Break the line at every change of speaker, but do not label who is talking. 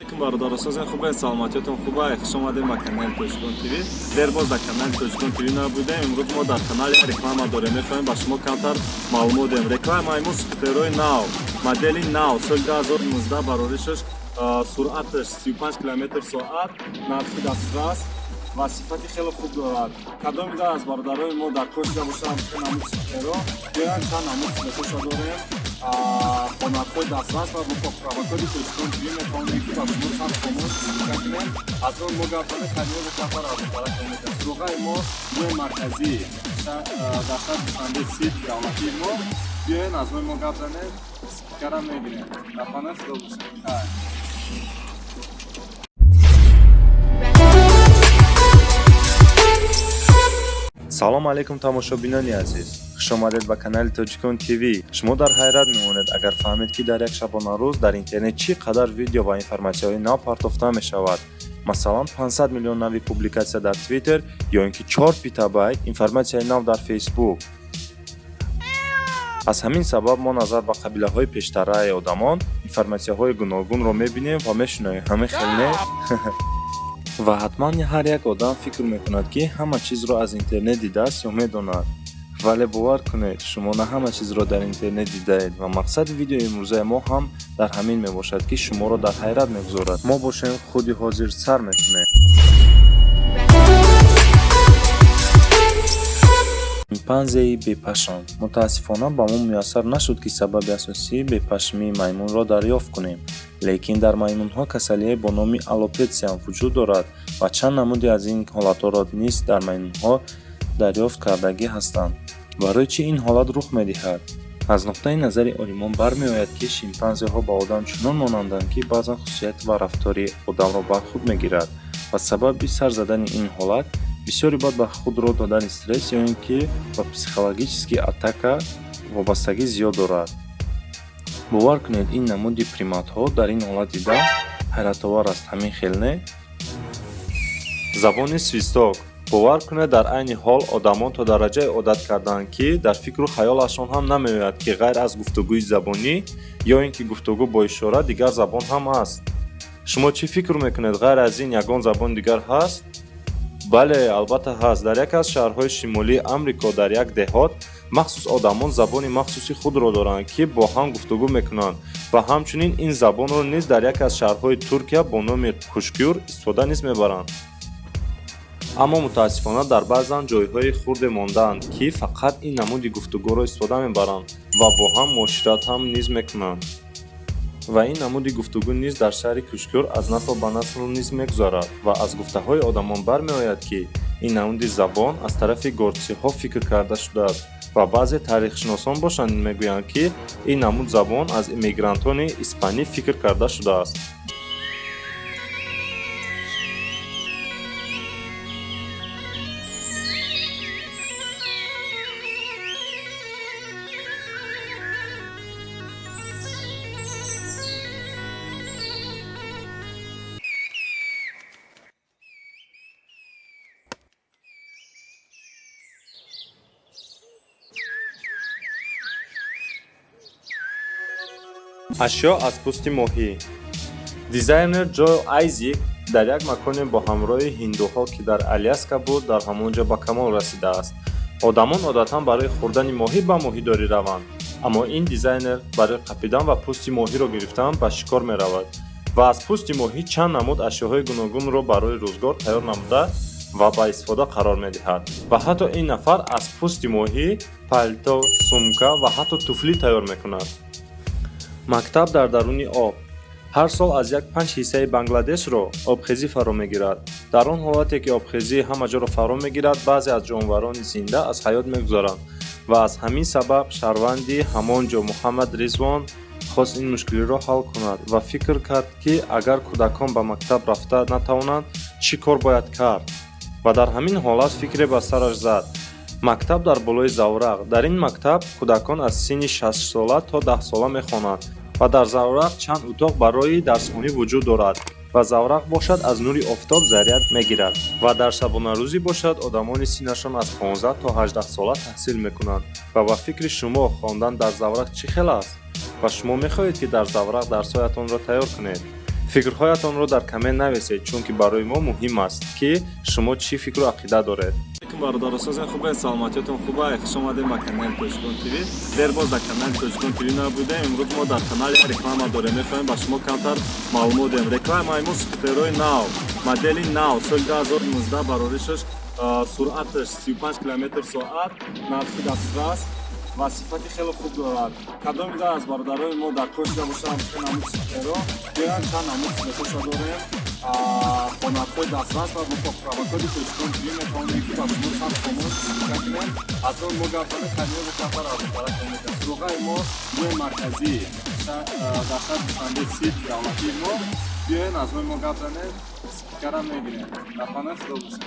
Бародаросозен хубе саломатиятон хубе хуш омадем ба канали Точкон ТВ. Дербоз дар канали Точкон ТВ набудем. Имрӯз мо дар канали реклама дорем. Мехоҳем ба шумо камтар маълумот диҳем. Рекламаи мо скутерои нав, модели нав соли 2019 барорӣ шуд. Суръаташ 35 км/соат, нархи дастрас ва сифати хеле хуб дорад. Кадом ида аз бародарои мо дар кошида бошанд намуд скутеро, биёянд чанд намуд скутероша дорем. Хонакҳои дастрас ва мукофиравакоди Точкон ТВ метавонем ки ба шумо сад комон кунем. Аз он мо гапзани камиёб сафар аз барак мекунем. Суроғаи мо ҷойи марказӣ дар шаҳри Душанбе сит давлатии мо. Биёед аз он мо гап занем, стикерам мегирем. Дар хона худо бошед. Хайр.
салом алейкум тамошобинони азиз, хуш омадед ба канали Точкон ТВ. Шумо дар ҳайрат мемонед агар фаҳмед ки дар як шабонарӯз дар интернет чӣ қадар видео ва информатсияҳои нав партофта мешавад. Масалан 500 миллион нави публикатсия дар Twitter ё ин ки 4 петабайт информатсияи нав дар Facebook. аз ҳамин сабаб мо назар ба қабилаҳои пештараи одамон информатсияҳои гуногунро мебинем ва мешунавем. Ҳама хел не? ва ҳатман ҳар як одам фикр мекунад ки ҳама чизро аз интернет дидааст ё медонад. вале бовар кунед, шумо на ҳама чизро дар интернет дидаед ва мақсади видеои имрӯзаи мо ҳам дар ҳамин мебошад ки шуморо дар ҳайрат мегузорад. мо бошем худи ҳозир сар мекунем. шимпанзеи бепашон. мутаассифона ба мо муяссар нашуд ки сабаби асосии бепашмии маймунро дарёфт кунем, лекин дар маймунҳо касалие бо номи алопеция вуҷуд дорад ва чанд намуди аз ин ҳолатҳоро низ дар маймунҳо дарёфт кардагӣ ҳастанд. барои чӣ ин ҳолат рух медиҳад? аз нуқтаи назари олимон бармеояд ки шимпанзеҳо ба одам чунон монанданд ки баъзан хусусият ва рафтори одамро бар худ мегирад ва сабаби сар задани ин ҳолат бисёри бад ба худро додани стресс ё ин ки ба психологически атака вобастагӣ зиёд дорад. бовар кунед, ин намуди приматҳо дар ин ҳолат дида ҳайратовар аст. ҳамин хел не? забони свисток. бовар кунед, дар айни ҳол одамон то дараҷае одат карданд ки дар фикру хаёлашон ҳам намеояд ки ғайр аз гуфтугӯи забонӣ ё ин ки гуфтугӯ бо ишора дигар забон ҳам аст. шумо чӣ фикр мекунед, ғайр аз ин ягон забон дигар ҳаст? бале, албатта ҳаст. дар яке аз шаҳрҳои шимолии амрико дар як деҳот махсус одамон забони махсуси худро доранд ки бо ҳам гуфтугӯ мекунанд ва ҳамчунин ин забонро низ дар яке аз шаҳрҳои Туркия бо номи Кушгюр истифода низ мебаранд. аммо мутаассифона дар баъзан ҷойҳои хурде мондаанд ки фақат ин намуди гуфтугӯро истифода мебаранд ва бо ҳам муошират ҳам низ мекунанд. ва ин намуди гуфтугӯ низ дар шаҳри Кушгюр аз насл ба насл низ мегузарад ва аз гуфтаҳои одамон бармеояд ки ин намуди забон аз тарафи горсиҳо фикр карда шудааст ва баъзе таърихшиносон бошанд мегӯянд ки ин намуд забон аз иммигрантони испанӣ фикр карда шудааст. ашё аз пӯсти моҳӣ. дизайнер Джо Айзек дар як маконе бо ҳамроҳи ҳиндуҳо ки дар Аляска буд дар ҳамонҷо ба камол расидааст. одамон одатан барои хӯрдани моҳӣ ба моҳидорӣ раванд, аммо ин дизайнер барои қапидан ва пӯсти моҳиро гирифтан ба шикор меравад ва аз пӯсти моҳӣ чанд намуд ашёҳои гуногунро барои рӯзгор тайёр намуда ва ба истифода қарор медиҳад. ва ҳатто ин нафар аз пӯсти моҳӣ палто, сумка ва ҳатто туфлӣ тайёр мекунад. мактаб дар даруни об. ҳар сол аз як 5 ҳиссаи Бангладешро обхезӣ фаро мегирад. дар он ҳолате ки обхезӣ ҳама ҷоро фаро мегирад, баъзе аз ҷонварони зинда аз ҳаёт мегузаранд ва аз ҳамин сабаб шаҳрванди ҳамон ҷо Муҳаммад Ризвон хост ин мушкилиро ҳал кунад ва фикр кард ки агар кӯдакон ба мактаб рафта натавонанд, чӣ кор бояд кард. ва дар ҳамин ҳолат фикре ба сараш зад. мактаб дар болои заврақ. дар ин мактаб кӯдакон аз синни 6 сола то 10 сола мехонанд ва дар заврақ чанд утоқ барои дарсхонӣ вуҷуд дорад ва заврақ бошад аз нури офтоб заряд мегирад ва дар шабонарӯзӣ бошад одамони синнашон аз 15 то 18 сола таҳсил мекунанд. ва ба фикри шумо хондан дар заврақ чӣ хел аст? ва шумо мехоҳед ки дар заврақ дарсҳоятонро тайёр кунед? фикрҳоятонро дар комент навесед, чунки барои мо муҳим аст ки шумо чӣ фикру ақида доред.
Бародаросозен хубе, саломатиятон хубе, хуш омадем ба канали Точкон ТВ. Дербоз дар канали Точкон ТВ набудем. Имрӯз мо дар канали реклама дорем. Мехоҳем ба шумо камтар маълумот диҳем. Рекламаи мо скутерои нав, модели нав, соли 2019 барорӣ шуд. Суръаташ 35 км/соат, нархи дастрас ва сифати хеле хуб дорад. Кадом ида аз бародарои мо дар кош набошанд намуд скутеро, биёянд чанд намуд скутероша дорем. Хонакҳои дастрас ва муқовамоти Точкон ТВ метавонем ки ба шумо сад хомон кунем. Аз он мо гапзанем камиёб кафар аз баракамед. Суроғаи мо муҳи марказӣ дар шаҳри Душанбе сит давлатии мо. Биёед аз он мо гапзанем, скикара мегирем. Дар хона худо бошед.